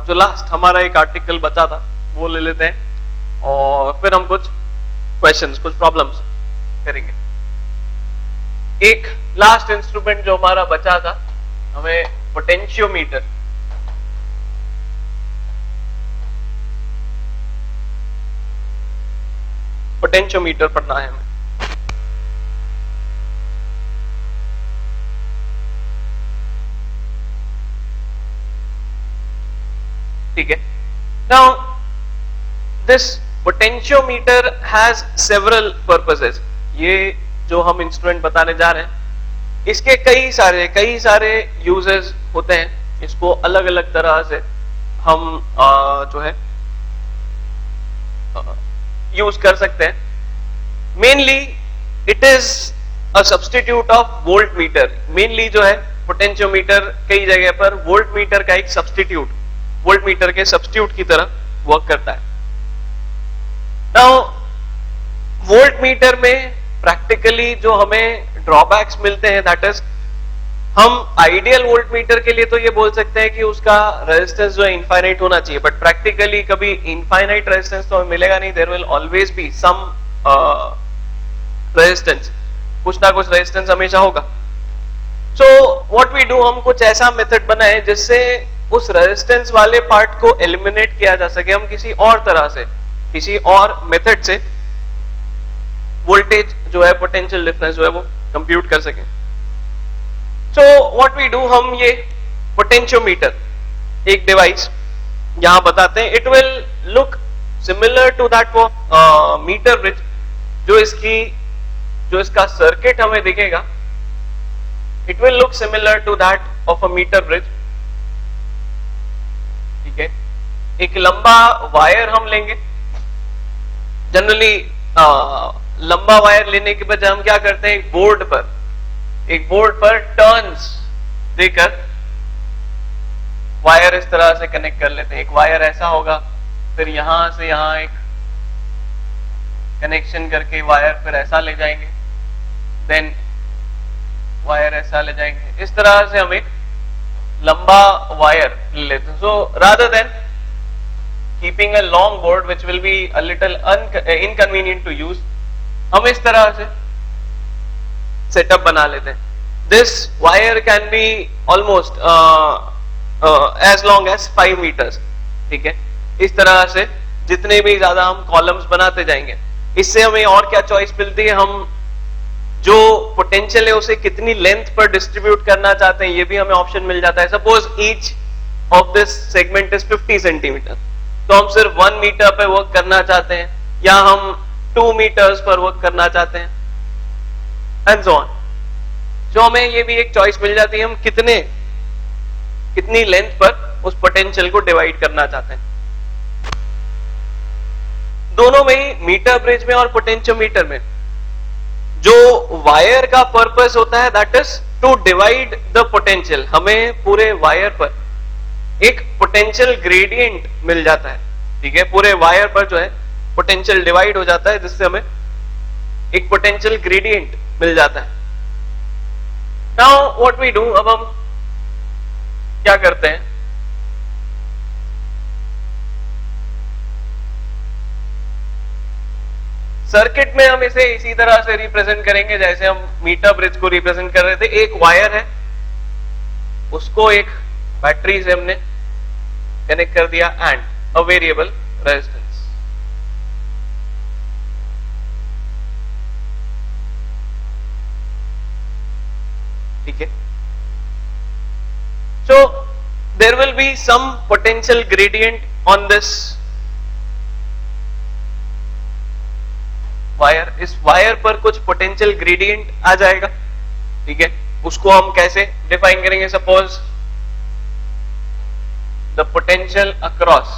जो लास्ट हमारा एक आर्टिकल बचा था वो ले लेते हैं और फिर हम कुछ क्वेश्चंस, कुछ प्रॉब्लम्स करेंगे। एक लास्ट इंस्ट्रूमेंट जो हमारा बचा था, हमें पोटेंशियोमीटर, पोटेंशियोमीटर पढ़ना है हमें। ठीक है। Now this potentiometer has several purposes। ये जो हम इंस्ट्रूमेंट बताने जा रहे हैं इसके कई सारे यूजेस होते हैं। इसको अलग अलग तरह से हम जो है यूज कर सकते हैं। Mainly it is a substitute of volt meter. Mainly जो है पोटेंशियोमीटर कई जगह पर वोल्ट मीटर का एक सब्स्टिट्यूट, वोल्ट मीटर के सब्स्टिट्यूट की तरह वर्क करता है। नाउ वोल्ट मीटर में प्रैक्टिकली जो हमें ड्रॉबैक्स मिलते हैं, दैट इज हम आइडियल वोल्ट मीटर के लिए तो ये बोल सकते हैं कि उसका रेजिस्टेंस जो है इनफाइनाइट होना चाहिए, बट प्रैक्टिकली कभी इनफाइनाइट रेजिस्टेंस तो हमें मिलेगा नहीं। There will always be some resistance, कुछ ना कुछ रेजिस्टेंस हमेशा होगा। सो व्हाट वी डू, हम कुछ ऐसा मेथड बनाए जिससे उस रेजिस्टेंस वाले पार्ट को एलिमिनेट किया जा सके। हम किसी और तरह से, किसी और मेथड से वोल्टेज जो है, पोटेंशियल डिफरेंस जो है वो कंप्यूट कर सकें। सो व्हाट वी डू, हम ये पोटेंशियोमीटर एक डिवाइस यहां बताते हैं। It will look similar to that metre bridge. जो इसका सर्किट हमें दिखेगा, it will look similar to that of a metre bridge. ठीक है। एक लंबा वायर हम लेंगे। जनरली लंबा वायर लेने के बजाय हम क्या करते हैं, एक बोर्ड पर टर्न्स देकर वायर इस तरह से कनेक्ट कर लेते हैं। एक वायर ऐसा होगा, फिर यहां से यहां एक कनेक्शन करके वायर फिर ऐसा ले जाएंगे, देन वायर ऐसा ले जाएंगे। इस तरह से हम एक लंबा वायर ले लेते हैं। So rather than keeping a long board which will be a little inconvenient to use, हम इस तरह से सेटअप बना लेते हैं। This wire can be almost as long as 5 metres. ठीक है। इस तरह से जितने भी ज्यादा हम कॉलम्स बनाते जाएंगे, इससे हमें और क्या चॉइस मिलती है, हम जो पोटेंशियल है उसे कितनी लेंथ पर डिस्ट्रीब्यूट करना चाहते हैं ये भी हमें ऑप्शन मिल जाता है। Suppose each of this segment is 50 centimetre, तो हम सिर्फ 1 मीटर पे वर्क करना चाहते हैं या हम 2 मीटर्स पर वर्क करना चाहते हैं, एंड सो ऑन। जो हमें ये भी एक चॉइस मिल जाती है, हम कितनी लेंथ पर उस पोटेंशियल को डिवाइड करना चाहते हैं। दोनों में ही, मीटर ब्रिज में और पोटेंशियोमीटर में, जो वायर का पर्पस होता है that is to divide the potential. हमें पूरे वायर पर एक पोटेंशियल ग्रेडियंट मिल जाता है। ठीक है। पूरे वायर पर जो है पोटेंशियल डिवाइड हो जाता है, जिससे हमें एक पोटेंशियल ग्रेडियंट मिल जाता है। नाउ व्हाट वी डू, अब हम क्या करते हैं, सर्किट में हम इसे इसी तरह से रिप्रेजेंट करेंगे जैसे हम मीटर ब्रिज को रिप्रेजेंट कर रहे थे। एक वायर है, उसको एक बैटरी से हमने कनेक्ट कर दिया एंड अ वेरिएबल रेजिस्टेंस। ठीक है। So there will be some potential gradient on this wire. इस वायर पर कुछ पोटेंशियल ग्रेडियंट आ जाएगा। ठीक है। उसको हम कैसे डिफाइन करेंगे, suppose the potential across,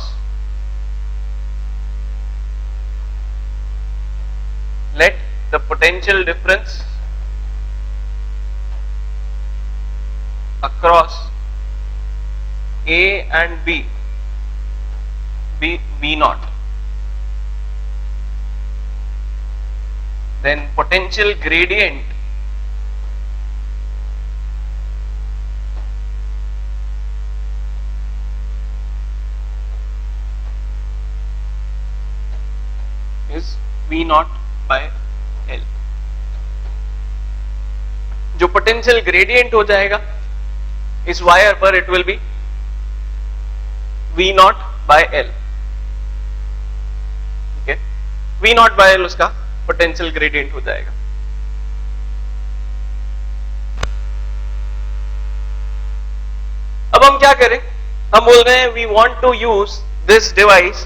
let the potential difference across A and B be V naught. Then potential gradient V naught by L। जो पोटेंशियल ग्रेडियंट हो जाएगा इस वायर पर, it will be V naught by L। ठीक है, V naught by L उसका potential gradient हो जाएगा। अब हम क्या करें, हम बोल रहे हैं we want to use this device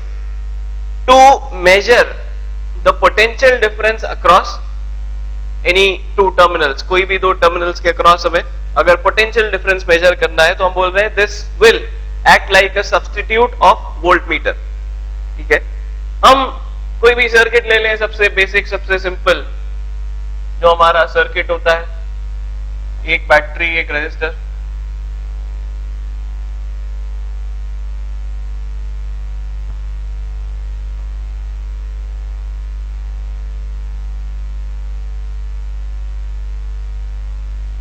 to measure the potential difference across any two terminals. कोई भी दो टर्मिनल्स के अक्रॉस हमें अगर पोटेंशियल डिफरेंस मेजर करना है तो हम बोल रहे हैं this will act like a substitute of voltmeter. ठीक है, हम कोई भी सर्किट ले लें, सबसे बेसिक सबसे सिंपल जो हमारा सर्किट होता है, एक बैटरी एक रेजिस्टर।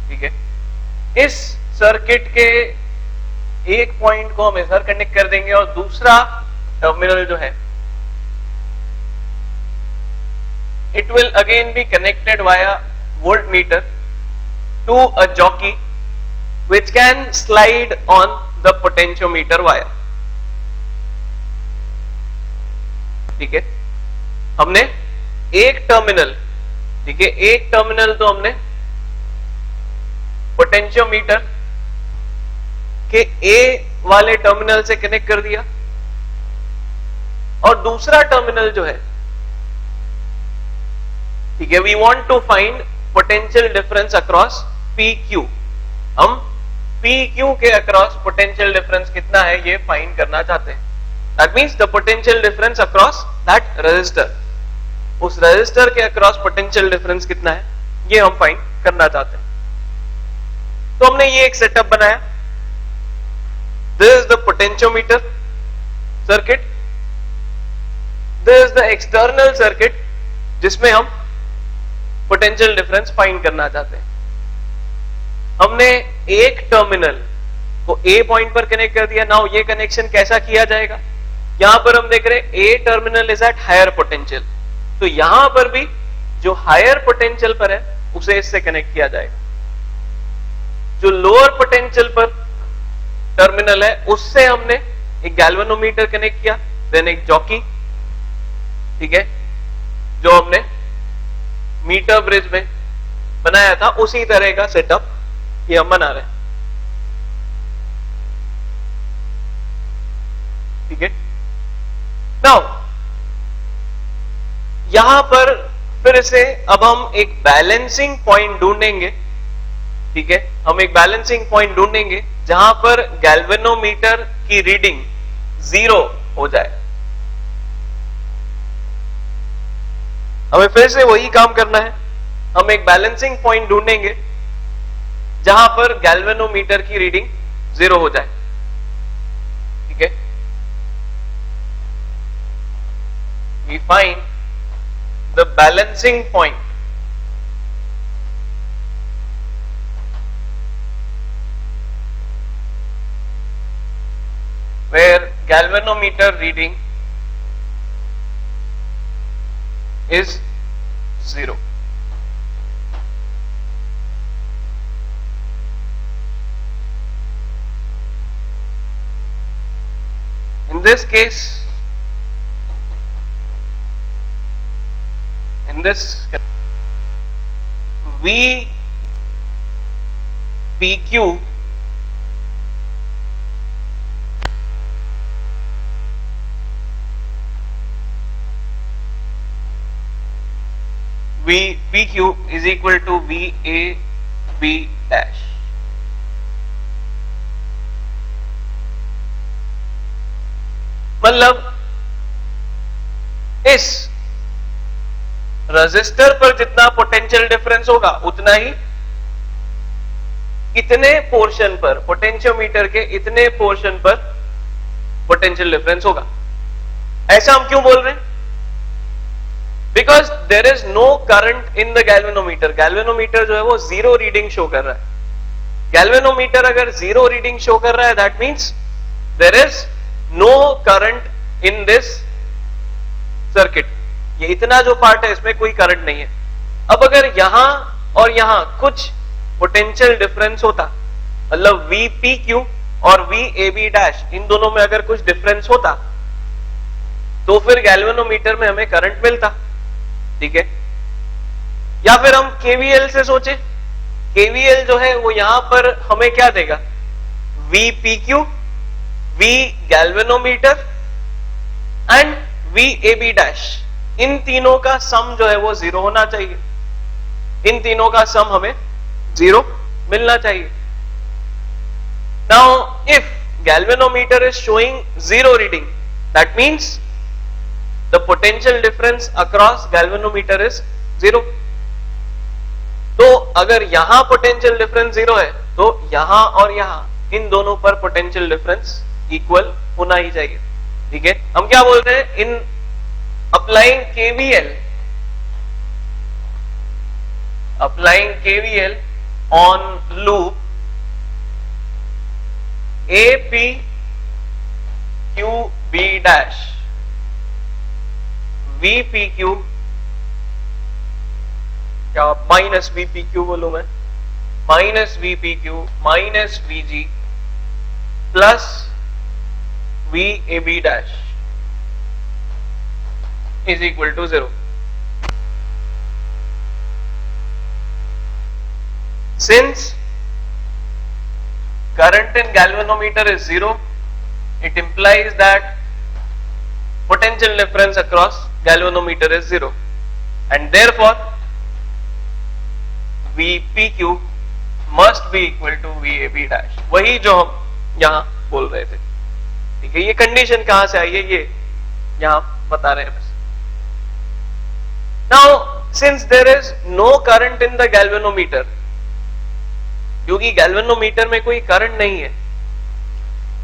ठीक है, इस सर्किट के एक पॉइंट को हम इधर कनेक्ट कर देंगे और दूसरा टर्मिनल जो है it will again be connected via voltmeter to a jockey which can slide on the potentiometer wire। ठीक है, हमने एक टर्मिनल, ठीक है, एक टर्मिनल तो हमने पोटेंशियोमीटर के A वाले टर्मिनल से कनेक्ट कर दिया और दूसरा टर्मिनल जो है, ठीक है, we want to find potential difference across PQ। हम PQ के अक्रॉस पोटेंशियल डिफरेंस कितना है ये फाइंड करना चाहते हैं। That means the potential difference across that resistor, उस रेजिस्टर के अक्रॉस पोटेंशियल डिफरेंस कितना है ये हम फाइंड करना चाहते हैं। तो हमने ये एक सेटअप बनाया, this is the potentiometer circuit, this is the external circuit जिसमें हम पोटेंशियल डिफरेंस फाइंड करना चाहते हैं। हमने एक टर्मिनल को A पॉइंट पर कनेक्ट कर दिया। नाउ ये कनेक्शन कैसा किया जाएगा, यहां पर हम देख रहे हैं A terminal is at higher potential, तो यहां पर भी जो हायर पोटेंशियल पर है उसे इससे कनेक्ट किया जाएगा। जो लोअर पोटेंशियल पर टर्मिनल है उससे हमने एक गैल्वेनोमीटर कनेक्ट किया, देन एक जॉकी, ठीक है, जो हमने मीटर ब्रिज में बनाया था उसी तरह का सेटअप ये हम बना रहे हैं। ठीक है, नाउ यहां पर फिर से अब हम एक बैलेंसिंग पॉइंट ढूंढेंगे। ठीक है, हम एक बैलेंसिंग पॉइंट ढूंढेंगे जहां पर गैल्वेनोमीटर की रीडिंग 0 हो जाए। हमें फिर से वही काम करना है, हम एक बैलेंसिंग पॉइंट ढूंढेंगे जहां पर गैल्वेनोमीटर की रीडिंग 0 हो जाए। ठीक है, we find the balancing point where galvanometer reading is 0. In this case, in this VPQ VPQ is equal to VAB dash। मतलब इस रेजिस्टर पर जितना पोटेंशियल डिफरेंस होगा उतना ही इतने पोर्शन पर, पोटेंशियोमीटर के इतने पोर्शन पर पोटेंशियल डिफरेंस होगा। ऐसा हम क्यों बोल रहे हैं, because there is no current in the galvanometer. Galvanometer जो है वो 0 रीडिंग शो कर रहा है। गैल्वेनोमीटर अगर 0 रीडिंग शो कर रहा है that means there is no current in this circuit. ये इतना जो पार्ट है इसमें कोई करंट नहीं है। अब अगर यहां और यहां कुछ पोटेंशियल डिफरेंस होता, मतलब VPQ और VAB डैश इन दोनों में अगर कुछ डिफरेंस होता तो फिर गैल्वेनोमीटर में हमें करंट मिलता, ठीक है। या फिर हम KVL से सोचे, KVL जो है वो यहां पर हमें क्या देगा, VPQ, V galvanometer and VAB dash, इन तीनों का सम जो है वो 0 होना चाहिए, इन तीनों का सम हमें 0 मिलना चाहिए। Now if galvanometer is showing 0 reading, that means the potential difference across galvanometer is 0. तो अगर यहां पोटेंशियल डिफरेंस 0 है तो यहां और यहां इन दोनों पर पोटेंशियल डिफरेंस इक्वल होना ही चाहिए, ठीक है। हम क्या बोल रहे हैं, in applying KVL on loop APQB dash VPQ, क्या माइनस VPQ बोलूं मैं, minus VPQ minus VG plus VAB dash is equal to 0. Since current in galvanometer is 0, it implies that potential difference across galvanometer is 0, and therefore VPQ must be equal to VAB dash. वही जो हम यहां बोल रहे थे, ठीक है। ये कंडीशन कहां से आई है, ये यहां बता रहे हैं बस। Now since there is no current in the galvanometer, क्योंकि गैल्वेनोमीटर में कोई करंट नहीं है,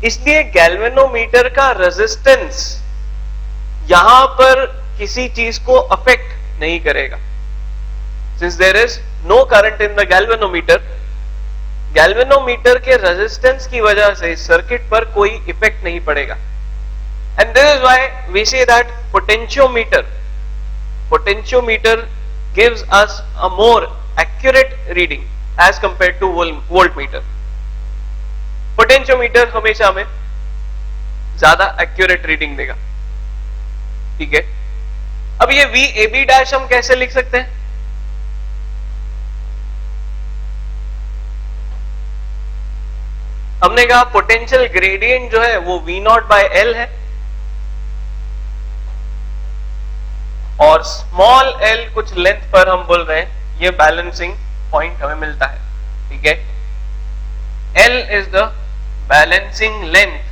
इसलिए गैल्वेनोमीटर का रेजिस्टेंस यहां पर किसी चीज को अफेक्ट नहीं करेगा। Since there is no current in the galvanometer, galvanometer के रेजिस्टेंस की वजह से सर्किट पर कोई इफेक्ट नहीं पड़ेगा। And this is why we say that potentiometer gives us a more accurate reading as compared to voltmeter. Potentiometer हमेशा हमें ज्यादा एक्यूरेट रीडिंग देगा, ठीक है। अब ये VAB डैश हम कैसे लिख सकते हैं, हमने कहा पोटेंशियल ग्रेडियंट जो है वो V0 by L है, और स्मॉल l कुछ लेंथ पर हम बोल रहे हैं ये बैलेंसिंग पॉइंट हमें मिलता है, ठीक है। L is the balancing length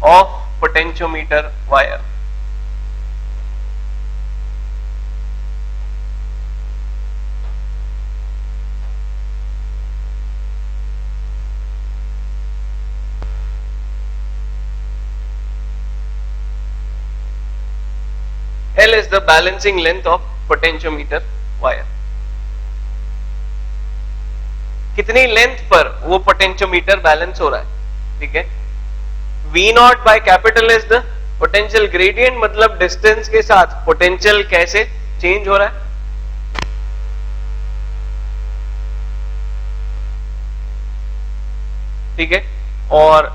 of potentiometer wire. L is the balancing length of potentiometer wire. कितनी लेंथ पर वो पोटेंशियोमीटर बैलेंस हो रहा है, ठीक है। V0 by capital is the potential gradient, मतलब डिस्टेंस के साथ पोटेंशियल कैसे चेंज हो रहा है, ठीक है। और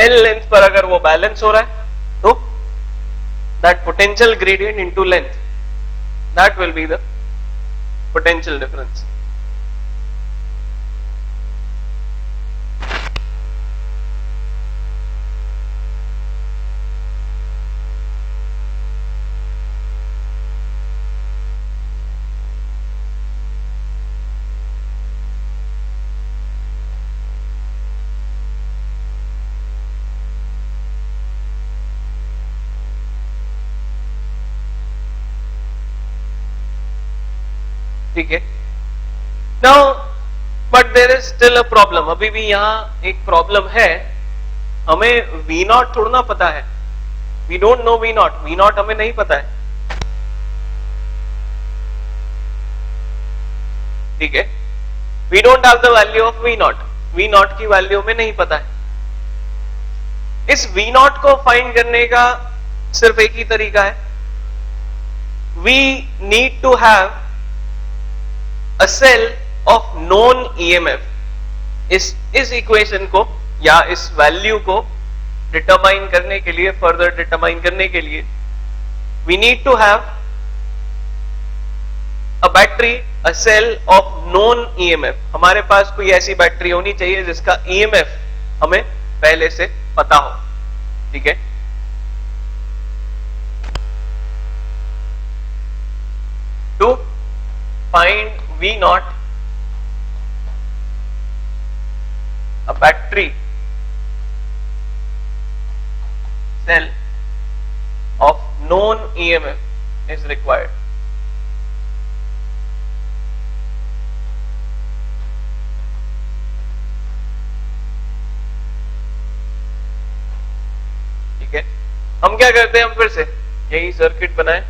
L लेंथ पर अगर वो बैलेंस हो रहा है तो that potential gradient into length, that will be the potential difference. ठीक है। Now but there is still a problem, अभी भी यहां एक प्रॉब्लम है, हमें V0 थोड़ा ना पता है, वी डोंट नो V0 हमें नहीं पता है, ठीक है। We don't have the value of V0 की वैल्यू हमें नहीं पता है। इस V नॉट को फाइंड करने का सिर्फ एक ही तरीका है, we need to have a cell of known EMF। इस इक्वेशन को या इस वैल्यू को डिटरमाइन करने के लिए, फर्दर डिटरमाइन करने के लिए, we need to have a battery, a cell of known EMF। हमारे पास कोई ऐसी बैटरी होनी चाहिए जिसका EMF हमें पहले से पता हो, ठीक है। To find V naught, a battery cell of known EMF is required। ठीक है, हम क्या करते हैं, हम फिर से यही सर्किट बनाए,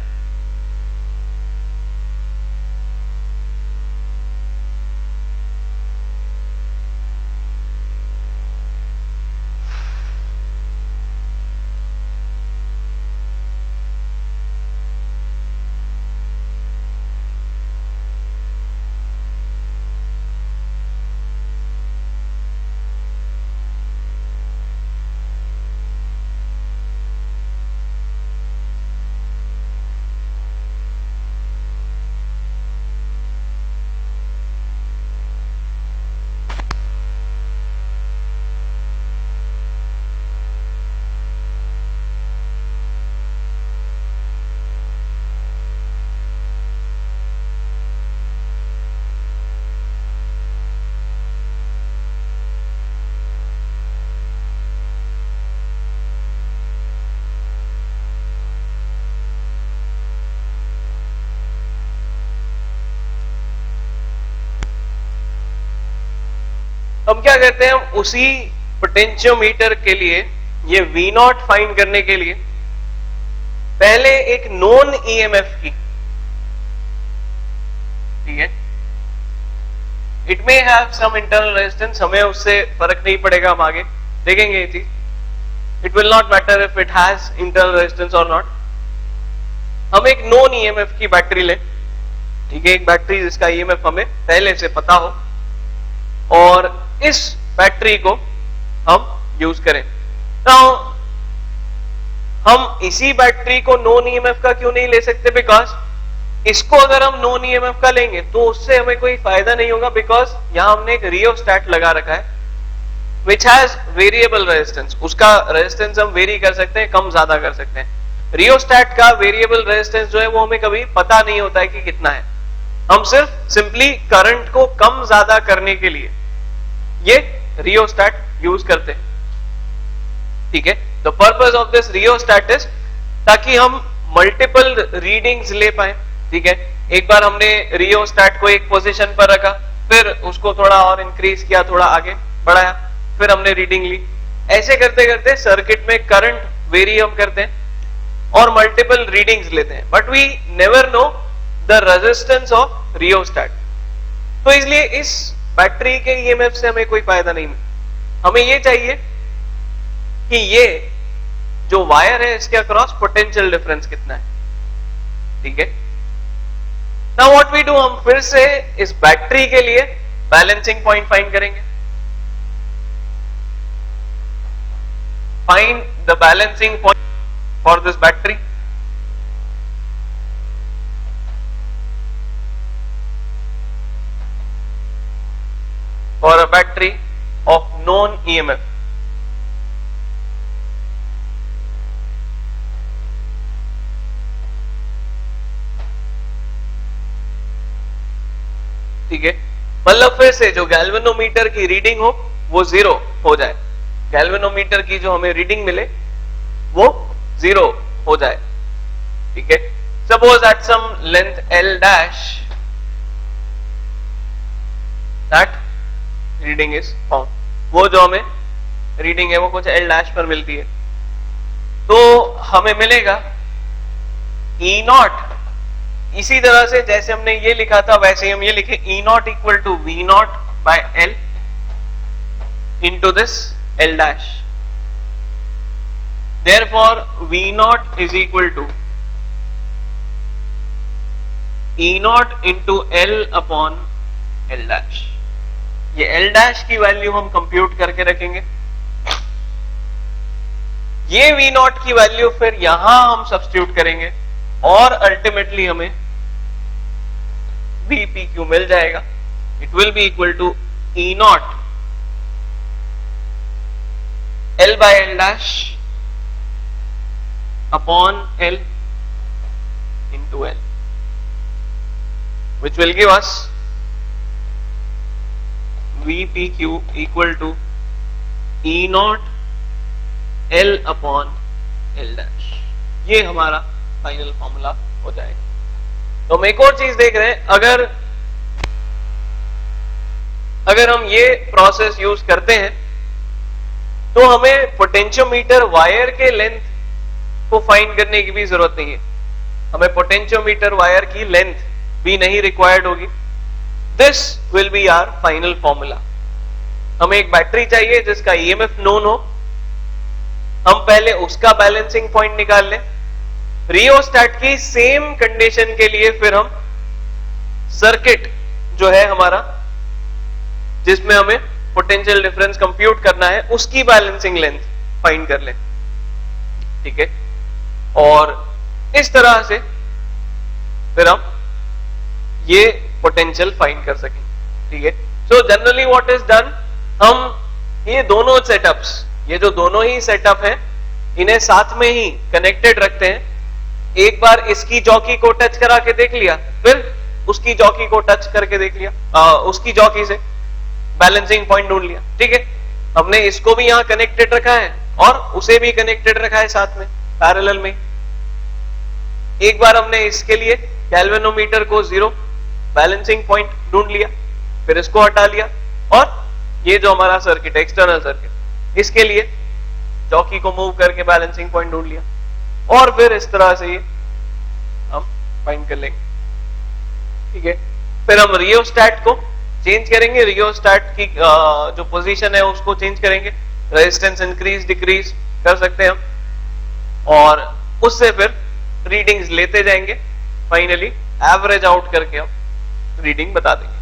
हम क्या करते हैं, हम उसी पोटेंशियोमीटर के लिए, ये V नॉट फाइंड करने के लिए पहले एक नॉन EMF की, ठीक है, it may have some internal resistance, हमें उससे फर्क नहीं पड़ेगा, हम आगे देखेंगे ये चीज। It will not matter if it has internal resistance और नॉट। हम एक नॉन EMF की बैटरी लें, ठीक है, एक बैटरी जिसका EMF हमें पहले से पता हो, और इस बैटरी को हम यूज करें। नाउ हम इसी बैटरी को नॉन EMF का क्यों नहीं ले सकते, बिकॉज इसको अगर हम नॉन EMF का लेंगे तो उससे हमें कोई फायदा नहीं होगा, बिकॉज यहां हमने एक रियोस्टैट लगा रखा है विच हैज वेरिएबल रेजिस्टेंस। उसका रेजिस्टेंस हम वेरी कर सकते हैं, कम ज्यादा कर सकते हैं। रियोस्टैट का वेरिएबल रेजिस्टेंस जो है वो हमें कभी पता नहीं होता है कि कितना है, हम सिर्फ सिंपली करंट को कम ज्यादा करने के लिए ये रियोस्टैट यूज करते हैं, ठीक है। The purpose of this rheostat is ताकि हम मल्टीपल रीडिंग्स ले पाए, ठीक है। एक बार हमने रियोस्टैट को एक पोजीशन पर रखा, फिर उसको थोड़ा और इंक्रीज किया, थोड़ा आगे बढ़ाया, फिर हमने रीडिंग ली, ऐसे करते करते सर्किट में करंट वेरी हम करते हैं और मल्टीपल रीडिंग्स लेते हैं, but we never know the resistance of rheostat. तो इसलिए इस बैटरी के EMF से हमें कोई फायदा नहीं, हमें ये चाहिए कि ये जो वायर है इसके अक्रॉस पोटेंशियल डिफरेंस कितना है, ठीक है। नाउ व्हाट वी डू, हम फिर से इस बैटरी के लिए बैलेंसिंग पॉइंट फाइंड करेंगे। Find the balancing point for this battery. For a battery of known EMF, ठीक है, मतलब फिर से जो गैल्वेनोमीटर की रीडिंग हो वो 0 हो जाए, गैल्वेनोमीटर की जो हमें रीडिंग मिले वो 0 हो जाए, ठीक है। Suppose at some length L dash that reading is found, वो जो हमें रीडिंग है वो कुछ L डैश पर मिलती है, तो हमें मिलेगा E नॉट। इसी तरह से जैसे हमने ये लिखा था वैसे ही हम ये लिखे E naught equal to V naught by L into this L dash, Therefore V naught is equal to E naught into L upon L dash। ये L dash की वैल्यू हम कंप्यूट करके रखेंगे, ये V naught की value फिर यहां हम सब्स्टिट्यूट करेंगे और अल्टीमेटली हमें VPQ मिल जाएगा। It will be equal to E naught L by L dash upon L into L, which will give us VPQ equal to E naught L upon L dash। ये हमारा final formula हो जाएगा। तो हम एक और चीज देख रहे हैं, अगर हम ये प्रोसेस यूज करते हैं तो हमें पोटेंशियोमीटर वायर के लेंथ को फाइंड करने की भी जरूरत नहीं है, हमें पोटेंशियोमीटर वायर की लेंथ भी नहीं रिक्वायर्ड होगी। This will be our final formula. हमें एक बैटरी चाहिए जिसका ईएमएफ नोन हो, हम पहले उसका बैलेंसिंग पॉइंट निकाल लें। रियोस्टैट की सेम कंडीशन के लिए फिर हम सर्किट जो है हमारा, जिसमें हमें पोटेंशियल डिफरेंस कंप्यूट करना है, उसकी बैलेंसिंग लेंथ फाइंड कर लें, ठीक है। और इस तरह से फिर हम ये पोटेंशियल फाइंड कर सकेंगे, ठीक है। So generally what is done, हम ये दोनों सेटअप्स, ये जो दोनों ही सेटअप है, इन्हें साथ में ही कनेक्टेड रखते हैं। एक बार इसकी जॉकी को टच करा के देख लिया, फिर उसकी जॉकी को टच करके देख लिया, उसकी जॉकी से बैलेंसिंग पॉइंट ढूंढ लिया, ठीक है। हमने इसको भी यहां कनेक्टेड रखा है और उसे भी कनेक्टेड रखा है साथ में पैरेलल में। एक बार हमने इसके लिए गैल्वेनोमीटर को 0 बैलेंसिंग पॉइंट ढूंढ लिया, फिर इसको हटा लिया, और ये जो हमारा सर्किट है एक्सटर्नल सर्किट, इसके लिए चौकी को मूव करके बैलेंसिंग पॉइंट ढूंढ लिया, और फिर इस तरह से ये हम फाइंड कर लेंगे, ठीक है। फिर हम रियोस्टैट को चेंज करेंगे, रियोस्टैट की जो पोजीशन है उसको चेंज करेंगे, रेजिस्टेंस इंक्रीज डिक्रीज कर सकते हैं हम, और उससे फिर रीडिंग्स लेते जाएंगे, फाइनली एवरेज आउट करके हम रीडिंग बता देंगे।